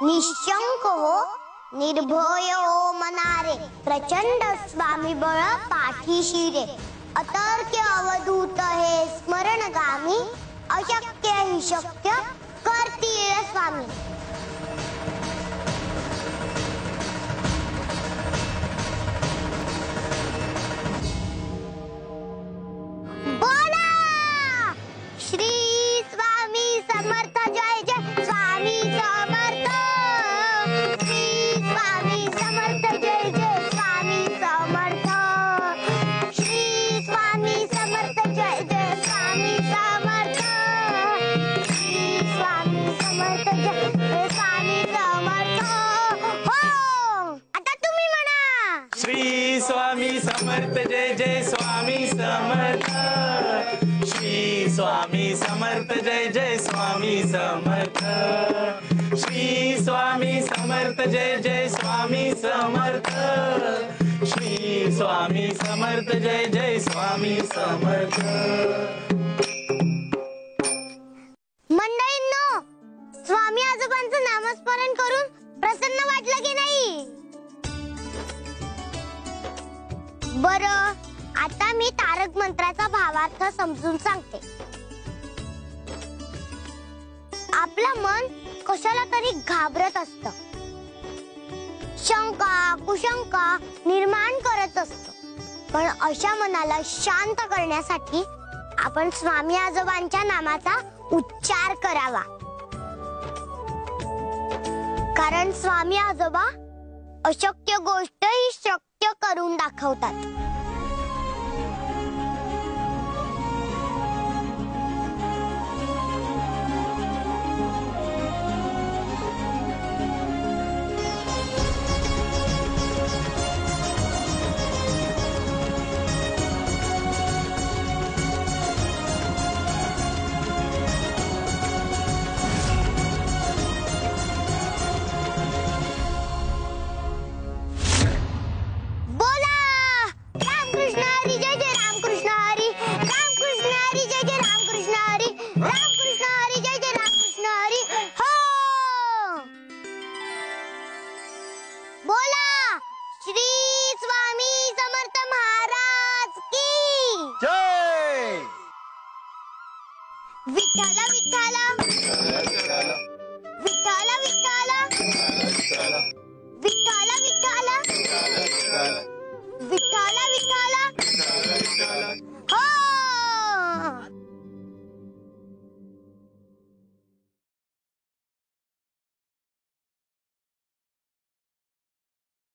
निशंक हो, निर्भय हो मनारे, प्रचंड स्वामी बळ पाठीशी रे. अतर्क्य अवधूत हे स्मरणगामी, अशक्य हि शक्य करतील स्वामी. बोला श्री स्वामी समर्थ. जय जय स्वामी समर्थ. श्री स्वामी समर्थ. जय जय स्वामी समर्थ. श्री स्वामी समर्थ. जय जय स्वामी समर्थ. श्री स्वामी समर्थ. जय जय स्वामी समर्थ. हो, आता तुम्ही म्हणा. श्री स्वामी समर्थ. जय जय स्वामी समर्थ. श्री स्वामी समर्थ. जय जय स्वामी समर्थ. श्री स्वामी समर्थ. जय जय स्वामी समर्थ. श्री स्वामी समर्थ. जय जय स्वामी समर्थ. मंडळींनो, स्वामी आजोबांचं नामस्मरण करून प्रसन्न वाटलं की नाही? बरं, आता मी तारक मंत्राचा भावार्थ समजून सांगते. आपलं मन कशाला तरी घाबरत असतं, शंका कुशंका निर्माण करत असतं. पण अशा मनाला शांत करण्यासाठी आपण स्वामी आजोबांच्या नामाचा उच्चार करावा. कारण स्वामी आजोबा अशक्य गोष्टही शक्य करून दाखवतात. विठ्ठल विठ्ठल